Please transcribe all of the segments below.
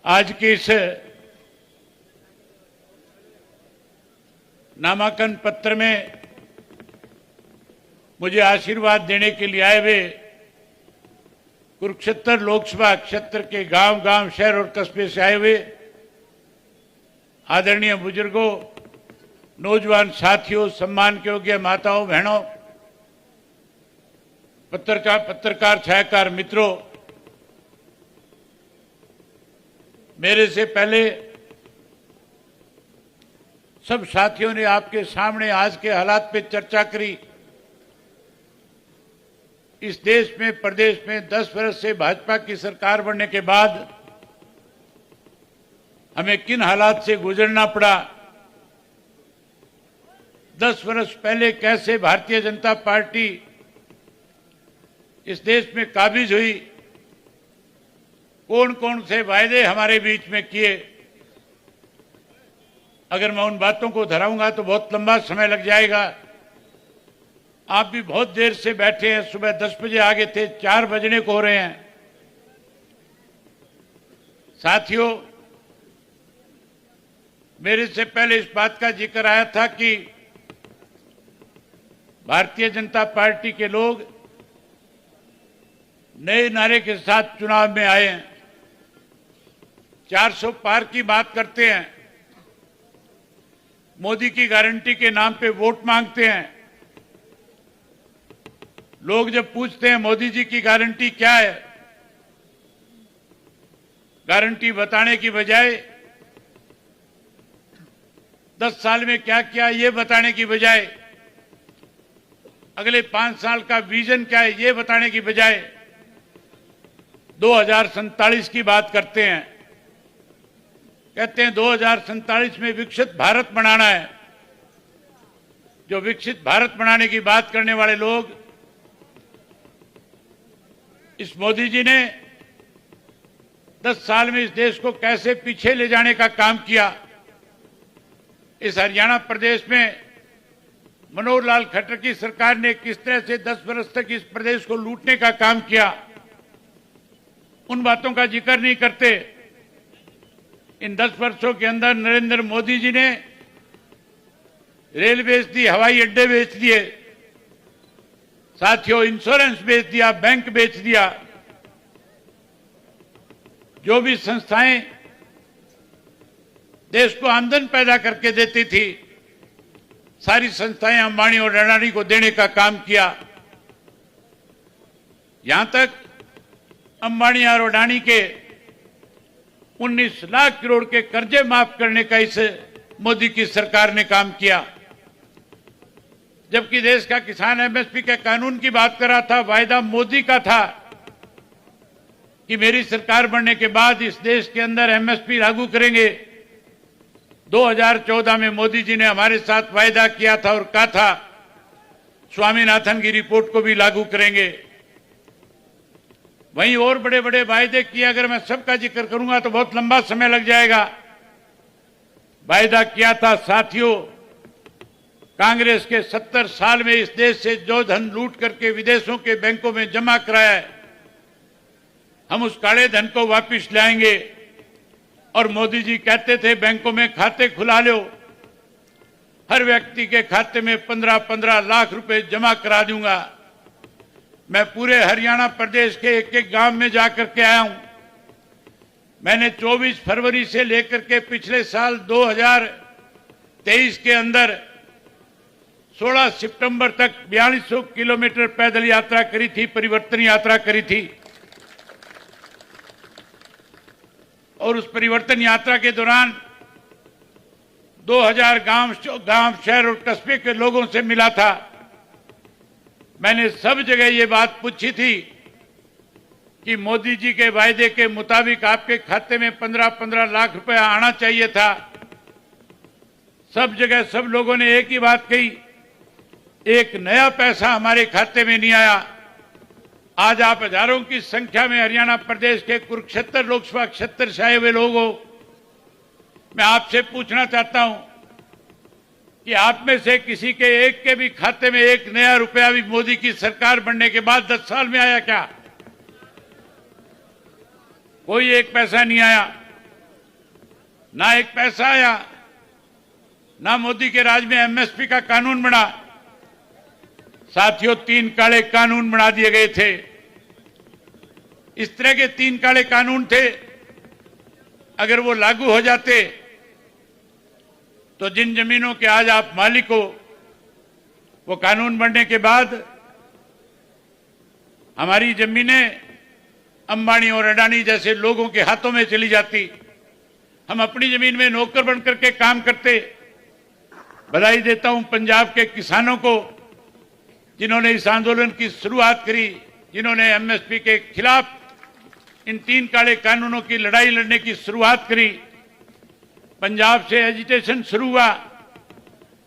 आज के इस नामांकन पत्र में मुझे आशीर्वाद देने के लिए आए हुए कुरुक्षेत्र लोकसभा क्षेत्र के गांव-गांव, शहर और कस्बे से आए हुए आदरणीय बुजुर्गों, नौजवान साथियों, सम्मान के योग्य माताओं, बहनों, पत्रकार छायाकार मित्रों, मेरे से पहले सब साथियों ने आपके सामने आज के हालात पे चर्चा करी। इस देश में, प्रदेश में 10 वर्ष से भाजपा की सरकार बनने के बाद हमें किन हालात से गुजरना पड़ा, 10 वर्ष पहले कैसे भारतीय जनता पार्टी इस देश में काबिज हुई, कौन कौन से वायदे हमारे बीच में किए। अगर मैं उन बातों को दोहराऊंगा तो बहुत लंबा समय लग जाएगा। आप भी बहुत देर से बैठे हैं, सुबह 10 बजे आ गए थे, 4 बजने को हो रहे हैं। साथियों, मेरे से पहले इस बात का जिक्र आया था कि भारतीय जनता पार्टी के लोग नए नारे के साथ चुनाव में आए हैं, 400 पार की बात करते हैं, मोदी की गारंटी के नाम पे वोट मांगते हैं। लोग जब पूछते हैं मोदी जी की गारंटी क्या है, गारंटी बताने की बजाय 10 साल में क्या किया ये बताने की बजाय, अगले 5 साल का विजन क्या है ये बताने की बजाय 2047 की बात करते हैं। कहते हैं 2047 में विकसित भारत बनाना है। जो विकसित भारत बनाने की बात करने वाले लोग, इस मोदी जी ने 10 साल में इस देश को कैसे पीछे ले जाने का काम किया। इस हरियाणा प्रदेश में मनोहर लाल खट्टर की सरकार ने किस तरह से 10 वर्ष तक इस प्रदेश को लूटने का काम किया, उन बातों का जिक्र नहीं करते। इन 10 वर्षों के अंदर नरेंद्र मोदी जी ने रेल बेच दी, हवाई अड्डे बेच दिए, साथियों इंश्योरेंस बेच दिया, बैंक बेच दिया। जो भी संस्थाएं देश को आमदन पैदा करके देती थी, सारी संस्थाएं अंबानी और अडानी को देने का काम किया। यहां तक अंबानी और अडानी के 19 लाख करोड़ के कर्जे माफ करने का इस मोदी की सरकार ने काम किया। जबकि देश का किसान एमएसपी के कानून की बात कर रहा था, वायदा मोदी का था कि मेरी सरकार बनने के बाद इस देश के अंदर एमएसपी लागू करेंगे। 2014 में मोदी जी ने हमारे साथ वायदा किया था और कहा था स्वामीनाथन की रिपोर्ट को भी लागू करेंगे। वहीं और बड़े बड़े वायदे किए, अगर मैं सबका जिक्र करूंगा तो बहुत लंबा समय लग जाएगा। वायदा किया था साथियों, कांग्रेस के 70 साल में इस देश से जो धन लूट करके विदेशों के बैंकों में जमा कराया है, हम उस काले धन को वापस लाएंगे। और मोदी जी कहते थे बैंकों में खाते खुला लो, हर व्यक्ति के खाते में 15-15 लाख रुपए जमा करा दूंगा। मैं पूरे हरियाणा प्रदेश के एक एक गांव में जाकर के आया हूं। मैंने 24 फरवरी से लेकर के पिछले साल 2023 के अंदर 16 सितंबर तक 4200 किलोमीटर पैदल यात्रा करी थी, परिवर्तन यात्रा करी थी। और उस परिवर्तन यात्रा के दौरान 2000 गांव, शहर और कस्बे के लोगों से मिला था। मैंने सब जगह ये बात पूछी थी कि मोदी जी के वायदे के मुताबिक आपके खाते में 15-15 लाख रुपया आना चाहिए था। सब जगह सब लोगों ने एक ही बात कही, एक नया पैसा हमारे खाते में नहीं आया। आज आप हजारों की संख्या में हरियाणा प्रदेश के कुरुक्षेत्र लोकसभा क्षेत्र से आए हुए लोग हो। मैं आपसे पूछना चाहता हूं कि आप में से किसी के एक के भी खाते में एक नया रुपया भी मोदी की सरकार बनने के बाद 10 साल में आया क्या? कोई एक पैसा नहीं आया। ना एक पैसा आया, ना मोदी के राज में एमएसपी का कानून बना। साथियों, 3 काले कानून बना दिए गए थे। इस तरह के 3 काले कानून थे, अगर वो लागू हो जाते तो जिन जमीनों के आज आप मालिक हो, वो कानून बनने के बाद हमारी जमीनें अंबानी और अडानी जैसे लोगों के हाथों में चली जाती। हम अपनी जमीन में नौकर बनकर के काम करते। बधाई देता हूं पंजाब के किसानों को, जिन्होंने इस आंदोलन की शुरुआत करी, जिन्होंने एमएसपी के खिलाफ इन 3 काले कानूनों की लड़ाई लड़ने की शुरुआत करी। पंजाब से एजिटेशन शुरू हुआ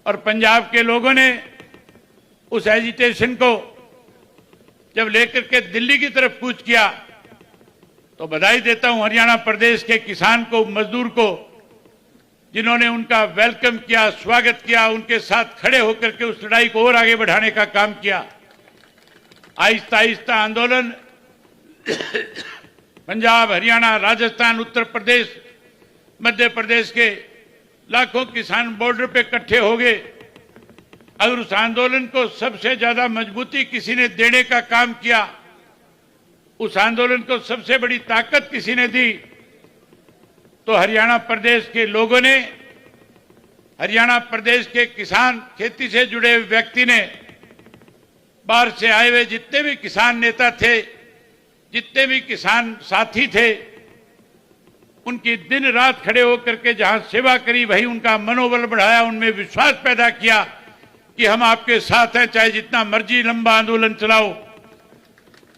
और पंजाब के लोगों ने उस एजिटेशन को जब लेकर के दिल्ली की तरफ कूच किया, तो बधाई देता हूं हरियाणा प्रदेश के किसान को, मजदूर को, जिन्होंने उनका वेलकम किया, स्वागत किया, उनके साथ खड़े होकर के उस लड़ाई को और आगे बढ़ाने का काम किया। आहिस्ता आहिस्ता आंदोलन पंजाब, हरियाणा, राजस्थान, उत्तर प्रदेश, मध्य प्रदेश के लाखों किसान बॉर्डर पे इकट्ठे हो गए। अगर उस आंदोलन को सबसे ज्यादा मजबूती किसी ने देने का काम किया, उस आंदोलन को सबसे बड़ी ताकत किसी ने दी, तो हरियाणा प्रदेश के लोगों ने, हरियाणा प्रदेश के किसान, खेती से जुड़े हुए व्यक्ति ने, बाहर से आए हुए जितने भी किसान नेता थे, जितने भी किसान साथी थे, उनकी दिन रात खड़े होकर के जहां सेवा करी, वहीं उनका मनोबल बढ़ाया, उनमें विश्वास पैदा किया कि हम आपके साथ हैं, चाहे जितना मर्जी लंबा आंदोलन चलाओ।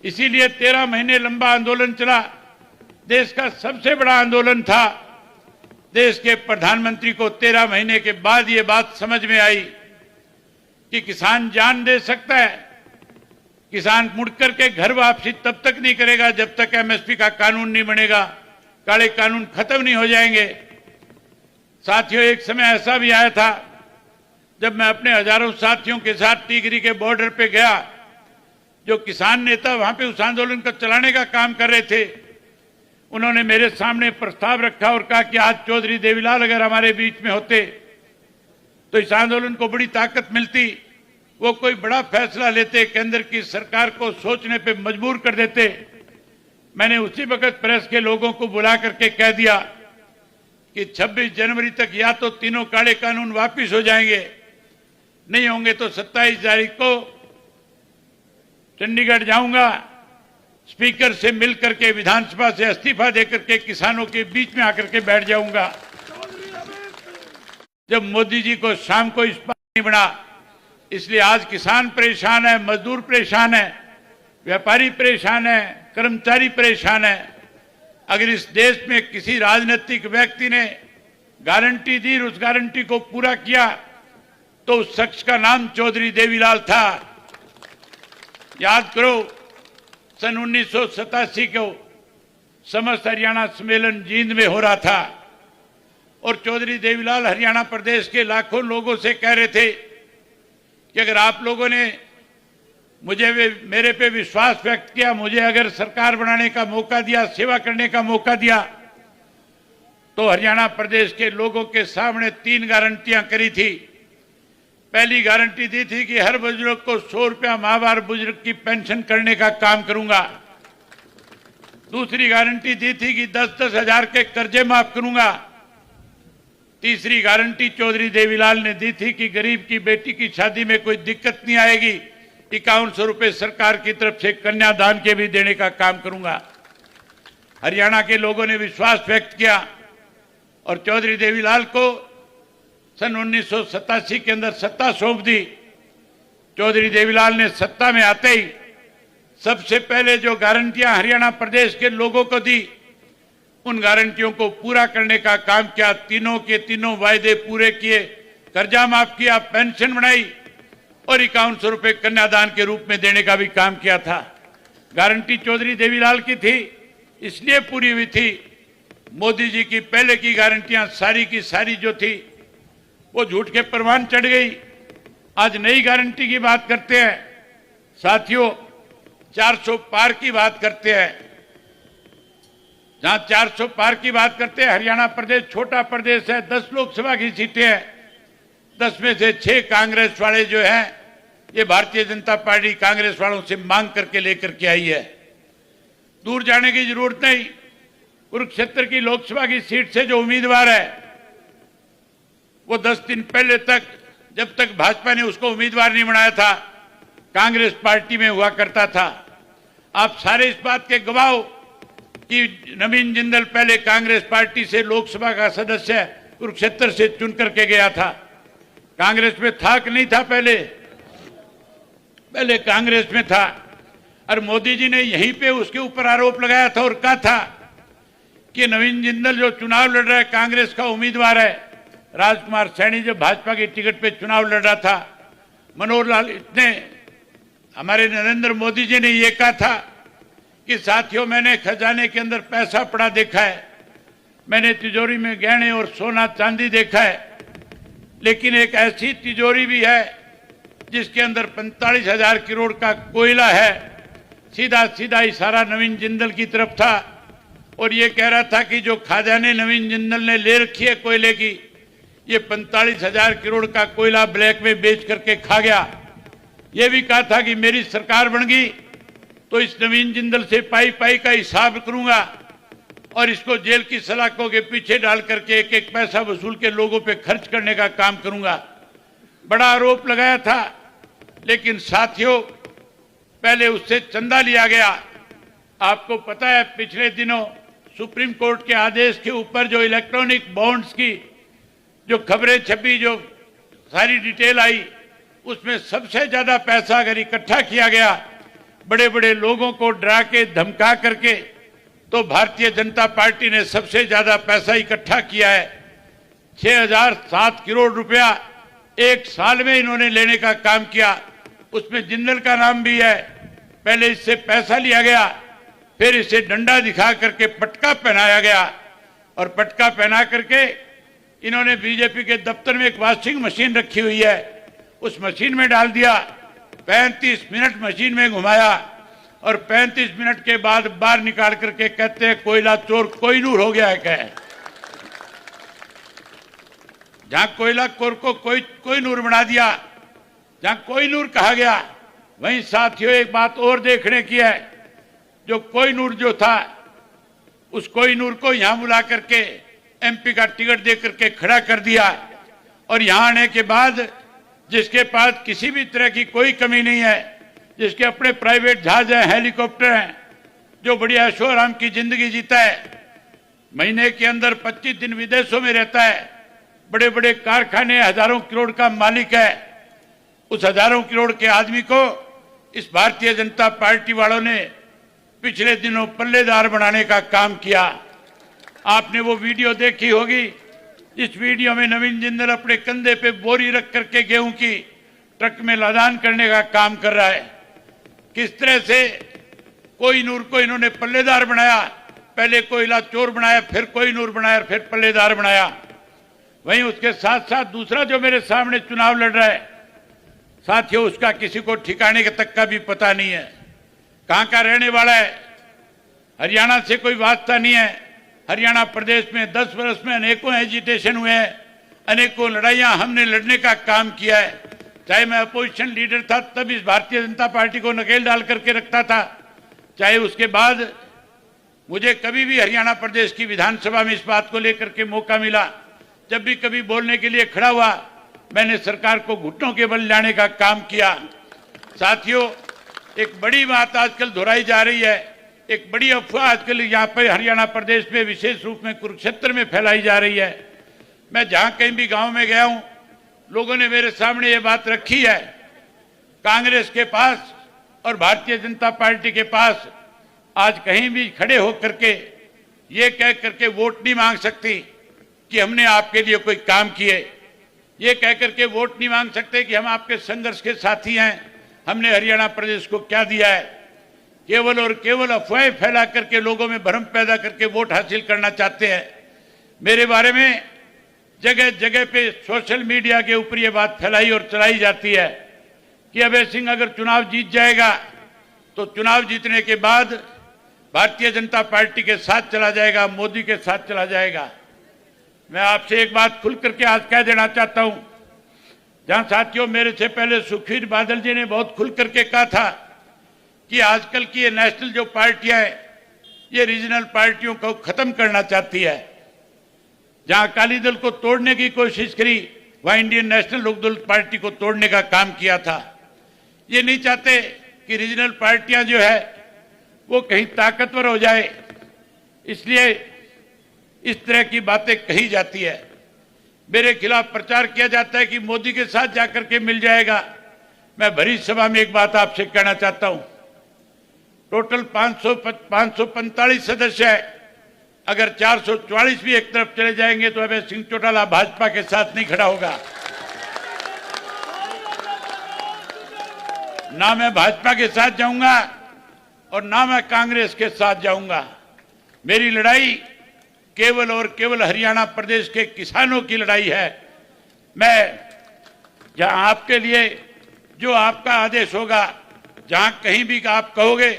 इसीलिए 13 महीने लंबा आंदोलन चला। देश का सबसे बड़ा आंदोलन था। देश के प्रधानमंत्री को 13 महीने के बाद ये बात समझ में आई कि किसान जान दे सकता है, किसान मुड़ करके घर वापसी तब तक नहीं करेगा जब तक एमएसपी का कानून नहीं बनेगा, काले कानून खत्म नहीं हो जाएंगे। साथियों, एक समय ऐसा भी आया था जब मैं अपने हजारों साथियों के साथ टिहरी के बॉर्डर पे गया। जो किसान नेता वहां पे उस आंदोलन को चलाने का काम कर रहे थे, उन्होंने मेरे सामने प्रस्ताव रखा और कहा कि आज चौधरी देवीलाल अगर हमारे बीच में होते तो इस आंदोलन को बड़ी ताकत मिलती, वो कोई बड़ा फैसला लेते, केंद्र की सरकार को सोचने पे मजबूर कर देते। मैंने उसी वक्त प्रेस के लोगों को बुला करके कह दिया कि 26 जनवरी तक या तो तीनों काले कानून वापिस हो जाएंगे, नहीं होंगे तो 27 तारीख को चंडीगढ़ जाऊंगा, स्पीकर से मिलकर के विधानसभा से इस्तीफा देकर के किसानों के बीच में आकर के बैठ जाऊंगा। जब मोदी जी को शाम को इस बात नहीं बना, इसलिए आज किसान परेशान है, मजदूर परेशान है, व्यापारी परेशान है, कर्मचारी परेशान है। अगर इस देश में किसी राजनीतिक व्यक्ति ने गारंटी दी और उस गारंटी को पूरा किया तो उस शख्स का नाम चौधरी देवीलाल था। याद करो, सन 1987 को समस्त हरियाणा सम्मेलन जींद में हो रहा था और चौधरी देवीलाल हरियाणा प्रदेश के लाखों लोगों से कह रहे थे कि अगर आप लोगों ने मेरे पे विश्वास व्यक्त किया, मुझे अगर सरकार बनाने का मौका दिया, सेवा करने का मौका दिया, तो हरियाणा प्रदेश के लोगों के सामने 3 गारंटियां करी थी। पहली गारंटी दी थी कि हर बुजुर्ग को 100 रुपया माहवार बुजुर्ग की पेंशन करने का काम करूंगा। दूसरी गारंटी दी थी कि 10-10 हजार के कर्जे माफ करूंगा। तीसरी गारंटी चौधरी देवीलाल ने दी थी कि गरीब की बेटी की शादी में कोई दिक्कत नहीं आएगी, 5100 रुपये सरकार की तरफ से कन्यादान के भी देने का काम करूंगा। हरियाणा के लोगों ने विश्वास व्यक्त किया और चौधरी देवीलाल को सन 1987 के अंदर सत्ता सौंप दी। चौधरी देवीलाल ने सत्ता में आते ही सबसे पहले जो गारंटियां हरियाणा प्रदेश के लोगों को दी, उन गारंटियों को पूरा करने का काम किया। तीनों के तीनों वायदे पूरे किए, कर्जा माफ किया, पेंशन बढ़ाई और 5100 रुपये कन्यादान के रूप में देने का भी काम किया था। गारंटी चौधरी देवीलाल की थी, इसलिए पूरी हुई थी। मोदी जी की पहले की गारंटियां सारी की सारी जो थी वो झूठ के प्रमाण चढ़ गई। आज नई गारंटी की बात करते हैं साथियों, 400 पार की बात करते हैं। जहां 400 पार की बात करते हैं, हरियाणा प्रदेश छोटा प्रदेश है, 10 लोकसभा की सीटें हैं, 10 में से 6 कांग्रेस वाले जो हैं, ये भारतीय जनता पार्टी कांग्रेस वालों से मांग करके लेकर के आई है। दूर जाने की जरूरत नहीं। कुरुक्षेत्र की लोकसभा की सीट से जो उम्मीदवार है, वो 10 दिन पहले तक, जब तक भाजपा ने उसको उम्मीदवार नहीं बनाया था, कांग्रेस पार्टी में हुआ करता था। आप सारे इस बात के गवाह हो कि नवीन जिंदल पहले कांग्रेस पार्टी से लोकसभा का सदस्य कुरुक्षेत्र से चुन करके गया था। कांग्रेस में था कि नहीं था? पहले कांग्रेस में था। और मोदी जी ने यहीं पे उसके ऊपर आरोप लगाया था और कहा था कि नवीन जिंदल जो चुनाव लड़ रहा है, कांग्रेस का उम्मीदवार है, राजकुमार सैनी जो भाजपा की टिकट पे चुनाव लड़ रहा था, मनोहर लाल, इतने हमारे नरेंद्र मोदी जी ने ये कहा था कि साथियों, मैंने खजाने के अंदर पैसा पड़ा देखा है, मैंने तिजोरी में गहने और सोना चांदी देखा है, लेकिन एक ऐसी तिजोरी भी है जिसके अंदर 45,000 करोड़ का कोयला है। सीधा सीधा इशारा नवीन जिंदल की तरफ था और ये कह रहा था कि जो खजाने नवीन जिंदल ने ले रखी है कोयले की, ये 45,000 करोड़ का कोयला ब्लैक में बेच करके खा गया। ये भी कहा था कि मेरी सरकार बन गई तो इस नवीन जिंदल से पाई पाई का हिसाब करूंगा और इसको जेल की सलाखों के पीछे डाल करके एक एक पैसा वसूल के लोगों पे खर्च करने का काम करूंगा। बड़ा आरोप लगाया था, लेकिन साथियों, पहले उससे चंदा लिया गया। आपको पता है, पिछले दिनों सुप्रीम कोर्ट के आदेश के ऊपर जो इलेक्ट्रॉनिक बॉन्ड्स की जो खबरें छपी, जो सारी डिटेल आई, उसमें सबसे ज्यादा पैसा अगर इकट्ठा किया गया बड़े बड़े लोगों को डरा के धमका करके, तो भारतीय जनता पार्टी ने सबसे ज्यादा पैसा इकट्ठा किया है। 6,007 करोड़ रुपया एक साल में इन्होंने लेने का काम किया। उसमें जिंदल का नाम भी है। पहले इससे पैसा लिया गया, फिर इसे डंडा दिखा करके पटका पहनाया गया और पटका पहना करके इन्होंने बीजेपी के दफ्तर में एक वॉशिंग मशीन रखी हुई है, उस मशीन में डाल दिया। 35 मिनट मशीन में घुमाया और 35 मिनट के बाद बाहर निकाल करके कहते हैं कोयला चोर कोहिनूर हो गया है। क्या है? जहां कोयला चोर को कोहिनूर बना दिया, जहां कोहिनूर कहा गया, वहीं साथियों एक बात और देखने की है। जो कोहिनूर जो था, उस कोहिनूर को यहां बुला करके एमपी का टिकट दे करके खड़ा कर दिया और यहां आने के बाद जिसके पास किसी भी तरह की कोई कमी नहीं है, जिसके अपने प्राइवेट जहाज हैं, हेलीकॉप्टर हैं, जो बड़ी ऐशो आराम की जिंदगी जीता है, महीने के अंदर 25 दिन विदेशों में रहता है, बड़े बड़े कारखाने, हजारों करोड़ का मालिक है, उस हजारों करोड़ के आदमी को इस भारतीय जनता पार्टी वालों ने पिछले दिनों पल्लेदार बनाने का काम किया। आपने वो वीडियो देखी होगी, इस वीडियो में नवीन जिंदल अपने कंधे पे बोरी रख करके गेहूं की ट्रक में लदान करने का काम कर रहा है। किस तरह से कोहिनूर को इन्होंने पल्लेदार बनाया, पहले कोयला चोर बनाया, फिर कोहिनूर बनाया, फिर पल्लेदार बनाया। वहीं उसके साथ साथ दूसरा जो मेरे सामने चुनाव लड़ रहा है, साथियों, उसका किसी को ठिकाने के तक का भी पता नहीं है, कहां का रहने वाला है। हरियाणा से कोई वास्ता नहीं है। हरियाणा प्रदेश में 10 वर्ष में अनेकों एजिटेशन हुए हैं, अनेकों लड़ाइयां हमने लड़ने का काम किया है। चाहे मैं अपोजिशन लीडर था तब इस भारतीय जनता पार्टी को नकेल डाल करके रखता था, चाहे उसके बाद मुझे कभी भी हरियाणा प्रदेश की विधानसभा में इस बात को लेकर के मौका मिला, जब भी कभी बोलने के लिए खड़ा हुआ, मैंने सरकार को घुटनों के बल लाने का काम किया। साथियों, एक बड़ी बात आजकल दोहराई जा रही है, एक बड़ी अफवाह आजकल यहाँ पर हरियाणा प्रदेश में विशेष रूप में कुरुक्षेत्र में फैलाई जा रही है। मैं जहां कहीं भी गांव में गया हूं, लोगों ने मेरे सामने ये बात रखी है, कांग्रेस के पास और भारतीय जनता पार्टी के पास आज कहीं भी खड़े होकर के ये कह करके वोट नहीं मांग सकती कि हमने आपके लिए कोई काम किए। ये कह करके वोट नहीं मांग सकते कि हम आपके संघर्ष के साथी हैं, हमने हरियाणा प्रदेश को क्या दिया है। केवल और केवल अफवाहें फैला करके लोगों में भ्रम पैदा करके वोट हासिल करना चाहते हैं। मेरे बारे में जगह जगह पे सोशल मीडिया के ऊपर ये बात फैलाई और चलाई जाती है कि अभय सिंह अगर चुनाव जीत जाएगा तो चुनाव जीतने के बाद भारतीय जनता पार्टी के साथ चला जाएगा, मोदी के साथ चला जाएगा। मैं आपसे एक बात खुल करके आज कह देना चाहता हूं, जहां साथियों मेरे से पहले सुखबीर बादल जी ने बहुत खुल करके कहा था कि आजकल की ये नेशनल जो पार्टियां हैं ये रीजनल पार्टियों को खत्म करना चाहती है। जहां अकाली दल को तोड़ने की कोशिश करी, वहां इंडियन नेशनल लोकदल पार्टी को तोड़ने का काम किया था। ये नहीं चाहते कि रीजनल पार्टियां जो है वो कहीं ताकतवर हो जाए, इसलिए इस तरह की बातें कही जाती है। मेरे खिलाफ प्रचार किया जाता है कि मोदी के साथ जाकर के मिल जाएगा। मैं भरी सभा में एक बात आपसे कहना चाहता हूं, टोटल 545 सदस्य है, अगर 444 भी एक तरफ चले जाएंगे तो अभय सिंह चौटाला भाजपा के साथ नहीं खड़ा होगा। ना मैं भाजपा के साथ जाऊंगा और ना मैं कांग्रेस के साथ जाऊंगा। मेरी लड़ाई केवल और केवल हरियाणा प्रदेश के किसानों की लड़ाई है। मैं जहां आपके लिए जो आपका आदेश होगा, जहां कहीं भी आप कहोगे,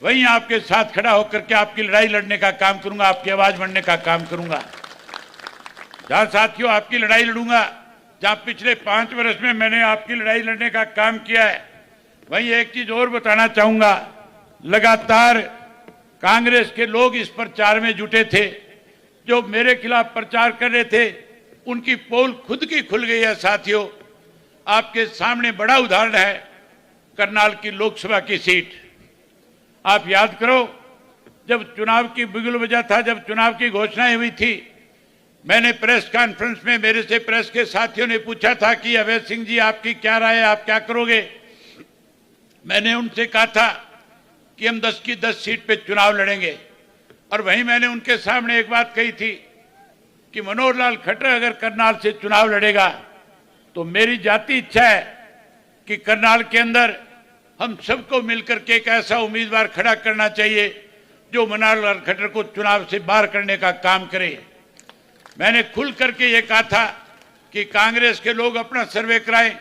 वहीं आपके साथ खड़ा होकर के आपकी लड़ाई लड़ने का काम करूंगा, आपकी आवाज बढ़ने का काम करूंगा। जहां साथियों आपकी लड़ाई लड़ूंगा, जहां पिछले 5 वर्ष में मैंने आपकी लड़ाई लड़ने का काम किया है, वहीं एक चीज और बताना चाहूंगा। लगातार कांग्रेस के लोग इस प्रचार में जुटे थे, जो मेरे खिलाफ प्रचार कर रहे थे, उनकी पोल खुद की खुल गई है। साथियों, आपके सामने बड़ा उदाहरण है करनाल की लोकसभा की सीट। आप याद करो, जब चुनाव की बिगुल बजा था, जब चुनाव की घोषणाएं हुई थी, मैंने प्रेस कॉन्फ्रेंस में मेरे से प्रेस के साथियों ने पूछा था कि अभय सिंह जी आपकी क्या राय है, आप क्या करोगे। मैंने उनसे कहा था कि हम 10 की 10 सीट पे चुनाव लड़ेंगे, और वहीं मैंने उनके सामने एक बात कही थी कि मनोहर लाल खट्टर अगर करनाल से चुनाव लड़ेगा तो मेरी जाती इच्छा है कि करनाल के अंदर हम सबको मिलकर के एक ऐसा उम्मीदवार खड़ा करना चाहिए जो मनोहर लाल खट्टर को चुनाव से बाहर करने का काम करे। मैंने खुल करके ये कहा था कि कांग्रेस के लोग अपना सर्वे कराएं।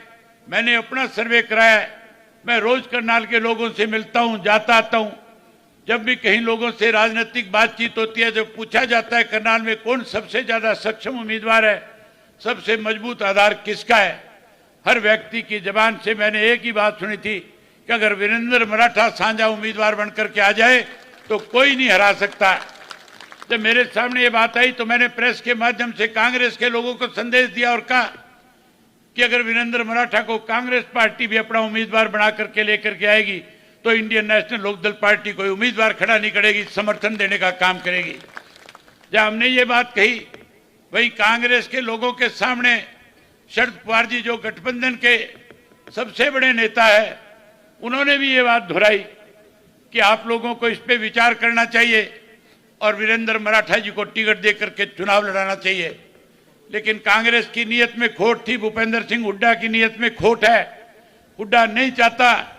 मैंने अपना सर्वे कराया। मैं रोज करनाल के लोगों से मिलता हूं, जाता आता हूं। जब भी कहीं लोगों से राजनीतिक बातचीत होती है, जब पूछा जाता है करनाल में कौन सबसे ज्यादा सक्षम उम्मीदवार है, सबसे मजबूत आधार किसका है, हर व्यक्ति की जबान से मैंने एक ही बात सुनी थी कि अगर वीरेंद्र मराठा साझा उम्मीदवार बनकर के आ जाए तो कोई नहीं हरा सकता। जब मेरे सामने ये बात आई तो मैंने प्रेस के माध्यम से कांग्रेस के लोगों को संदेश दिया और कहा कि अगर वीरेंद्र मराठा को कांग्रेस पार्टी भी अपना उम्मीदवार बना करके लेकर के आएगी तो इंडियन नेशनल लोकदल पार्टी कोई उम्मीदवार खड़ा नहीं करेगी, समर्थन देने का काम करेगी। जब हमने ये बात कही, वही कांग्रेस के लोगों के सामने शरद पवार जी, जो गठबंधन के सबसे बड़े नेता है, उन्होंने भी ये बात दोहराई कि आप लोगों को इस पे विचार करना चाहिए और वीरेंद्र मराठा जी को टिकट देकर के चुनाव लड़ाना चाहिए। लेकिन कांग्रेस की नीयत में खोट थी, भूपेंद्र सिंह हुड्डा की नीयत में खोट है। हुड्डा नहीं चाहता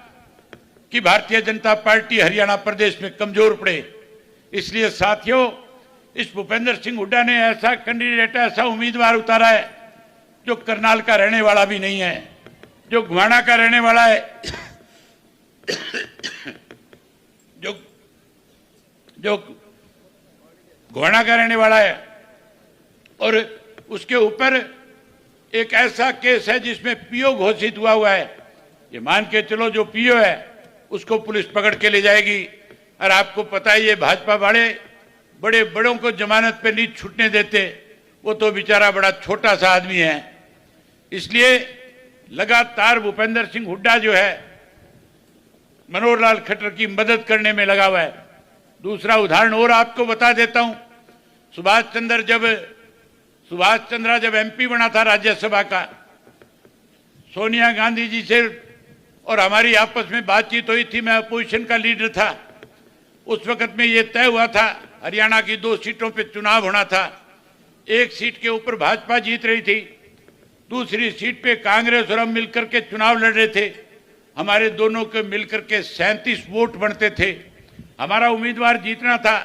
कि भारतीय जनता पार्टी हरियाणा प्रदेश में कमजोर पड़े। इसलिए साथियों, इस भूपेंद्र सिंह हुड्डा ने ऐसा कैंडिडेट, ऐसा उम्मीदवार उतारा है जो करनाल का रहने वाला भी नहीं है, जो घुमाना का रहने वाला है, जो घुमाना का रहने वाला है, और उसके ऊपर एक ऐसा केस है जिसमें पीओ घोषित हुआ है। ये मान के चलो जो पीओ है उसको पुलिस पकड़ के ले जाएगी। और आपको पता है ये भाजपा वाले बड़े बड़ों को जमानत पे नहीं छूटने देते, वो तो बेचारा बड़ा छोटा सा आदमी है। इसलिए लगातार भूपेंद्र सिंह हुड्डा जो है मनोहर लाल खट्टर की मदद करने में लगा हुआ है। दूसरा उदाहरण और आपको बता देता हूं, सुभाष चंद्रा जब एमपी बना था राज्यसभा का, सोनिया गांधी जी से और हमारी आपस में बातचीत हुई थी। मैं अपोजिशन का लीडर था। उस वक्त में ये तय हुआ था हरियाणा की 2 सीटों पे चुनाव होना था। एक सीट के ऊपर भाजपा जीत रही थी, दूसरी सीट पे कांग्रेस और हम मिलकर के चुनाव लड़ रहे थे। हमारे दोनों के मिलकर के 37 वोट बनते थे। हमारा उम्मीदवार जीतना था।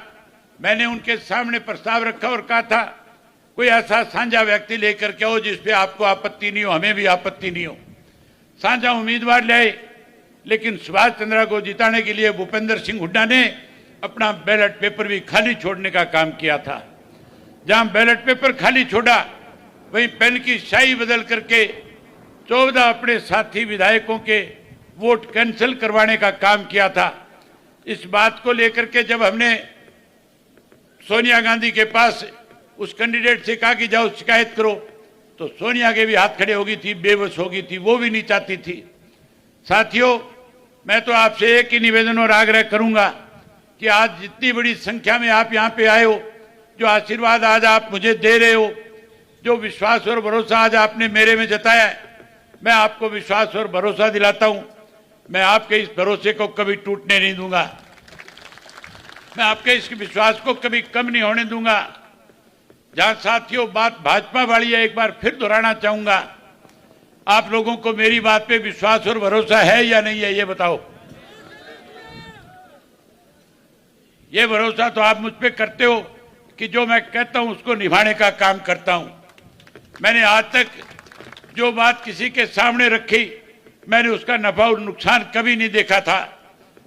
मैंने उनके सामने प्रस्ताव रखा और कहा था कोई ऐसा साझा व्यक्ति लेकर के आओ जिसपे आपको आपत्ति नहीं हो, हमें भी आपत्ति नहीं हो। साझा उम्मीदवार लाए, लेकिन सुभाष चंद्रा को जिताने के लिए भूपेंद्र सिंह हुड्डा ने अपना बैलेट पेपर भी खाली छोड़ने का काम किया था। जहां बैलेट पेपर खाली छोड़ा वहीं पेन की स्याही बदल करके 14 अपने साथी विधायकों के वोट कैंसिल करवाने का काम किया था। इस बात को लेकर के जब हमने सोनिया गांधी के पास उस कैंडिडेट से कहा कि जाओ शिकायत करो, तो सोनिया के भी हाथ खड़े हो गई थी, बेबस हो गई थी, वो भी नहीं चाहती थी। साथियों, मैं तो आपसे एक ही निवेदन और आग्रह करूंगा कि आज जितनी बड़ी संख्या में आप यहां पे आए हो, जो आशीर्वाद आज आप मुझे दे रहे हो, जो विश्वास और भरोसा आज आपने मेरे में जताया है, मैं आपको विश्वास और भरोसा दिलाता हूं, मैं आपके इस भरोसे को कभी टूटने नहीं दूंगा, मैं आपके इस विश्वास को कभी कम नहीं होने दूंगा। जहां साथियों बात भाजपा वाली है, एक बार फिर दोहराना चाहूंगा, आप लोगों को मेरी बात पे विश्वास और भरोसा है या नहीं है, ये बताओ। ये भरोसा तो आप मुझ पे करते हो कि जो मैं कहता हूं उसको निभाने का काम करता हूं। मैंने आज तक जो बात किसी के सामने रखी, मैंने उसका नफा और नुकसान कभी नहीं देखा था।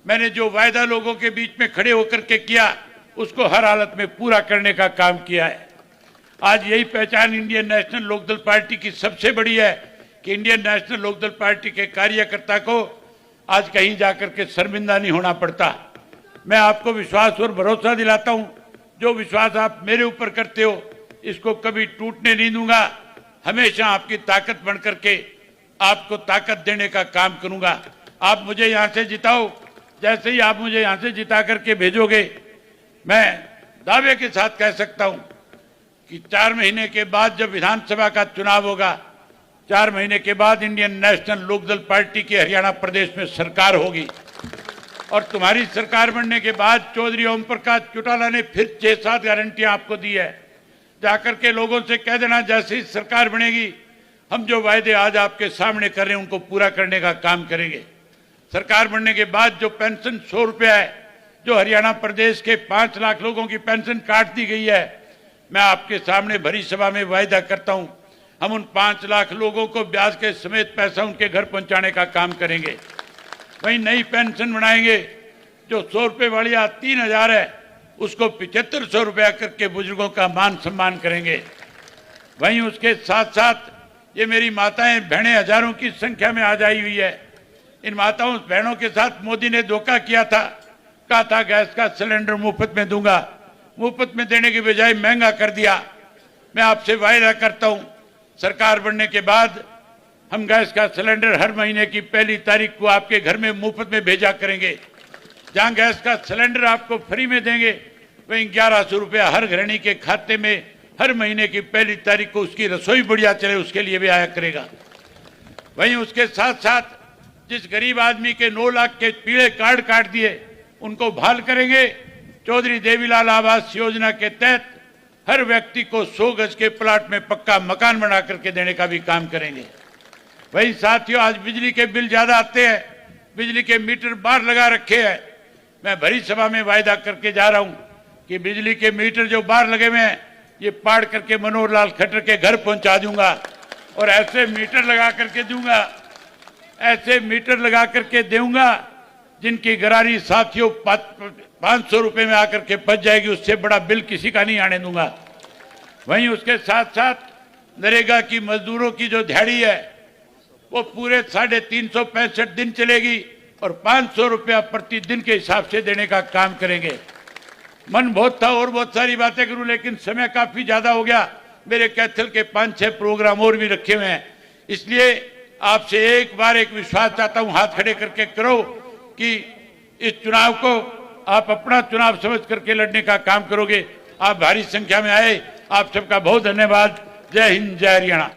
मैंने जो वायदा लोगों के बीच में खड़े होकर के किया, उसको हर हालत में पूरा करने का काम किया है। आज यही पहचान इंडियन नेशनल लोकदल पार्टी की सबसे बड़ी है कि इंडियन नेशनल लोकदल पार्टी के कार्यकर्ता को आज कहीं जाकर के शर्मिंदा नहीं होना पड़ता। मैं आपको विश्वास और भरोसा दिलाता हूं, जो विश्वास आप मेरे ऊपर करते हो इसको कभी टूटने नहीं दूंगा। हमेशा आपकी ताकत बन करके आपको ताकत देने का काम करूंगा। आप मुझे यहां से जिताओ, जैसे ही आप मुझे यहां से जिता करके भेजोगे, मैं दावे के साथ कह सकता हूं कि 4 महीने के बाद जब विधानसभा का चुनाव होगा, 4 महीने के बाद इंडियन नेशनल लोकदल पार्टी की हरियाणा प्रदेश में सरकार होगी और तुम्हारी सरकार बनने के बाद चौधरी ओम प्रकाश चौटाला ने फिर 6-7 गारंटियां आपको दी है। जाकर के लोगों से कह देना, जैसे ही सरकार बनेगी हम जो वायदे आज आपके सामने कर रहे हैं उनको पूरा करने का काम करेंगे। सरकार बनने के बाद जो पेंशन 100 रुपया है, जो हरियाणा प्रदेश के 5 लाख लोगों की पेंशन काट दी गई है, मैं आपके सामने भरी सभा में वायदा करता हूं, हम उन 5 लाख लोगों को ब्याज के समेत पैसा उनके घर पहुंचाने का काम करेंगे। वहीं नई पेंशन बनाएंगे, जो 100 रुपये वाली आज 3000 है, उसको 7500 रुपया करके बुजुर्गों का मान सम्मान करेंगे। वहीं उसके साथ साथ ये मेरी माताएं बहनें हजारों की संख्या में आज आई हुई है। इन माताओं बहनों के साथ मोदी ने धोखा किया था, कहा था गैस का सिलेंडर मुफ्त में दूंगा, मुफ्त में देने की बजाय महंगा कर दिया। मैं आपसे वायदा करता हूं, सरकार बनने के बाद हम गैस का सिलेंडर हर महीने की 1 तारीख को आपके घर में मुफ्त में भेजा करेंगे। जहां गैस का सिलेंडर आपको फ्री में देंगे, वहीं 1100 रुपया हर गृहिणी के खाते में हर महीने की 1 तारीख को उसकी रसोई बढ़िया चले उसके लिए भी आया करेगा। वहीं उसके साथ साथ जिस गरीब आदमी के 9 लाख के पीले कार्ड काट दिए उनको बहाल करेंगे। चौधरी देवीलाल आवास योजना के तहत हर व्यक्ति को 100 गज के प्लाट में पक्का मकान बना करके देने का भी काम करेंगे। वहीं साथियों, आज बिजली के बिल ज्यादा आते हैं, बिजली के मीटर बाहर लगा रखे हैं। मैं भरी सभा में वायदा करके जा रहा हूं कि बिजली के मीटर जो बाहर लगे हुए हैं, ये पाड़ करके मनोहर लाल खट्टर के घर पहुंचा दूंगा और ऐसे मीटर लगा करके दूंगा, ऐसे मीटर लगा करके दूंगा जिनकी गरारी साथियों 500 रुपए में आकर के बच जाएगी। उससे बड़ा बिल किसी का नहीं आने दूंगा। वहीं उसके साथ साथ नरेगा की मजदूरों की जो दिहाड़ी है वो पूरे 365 दिन चलेगी और 500 रुपया प्रतिदिन के हिसाब से देने का काम करेंगे। मन बहुत था और बहुत सारी बातें करूं, लेकिन समय काफी ज्यादा हो गया। मेरे कैथल के 5-6 प्रोग्राम और भी रखे हुए हैं, इसलिए आपसे एक बार एक विश्वास चाहता हूं, हाथ खड़े करके करो कि इस चुनाव को आप अपना चुनाव समझ करके लड़ने का काम करोगे। आप भारी संख्या में आए, आप सबका बहुत धन्यवाद। जय हिंद, जय हरियाणा।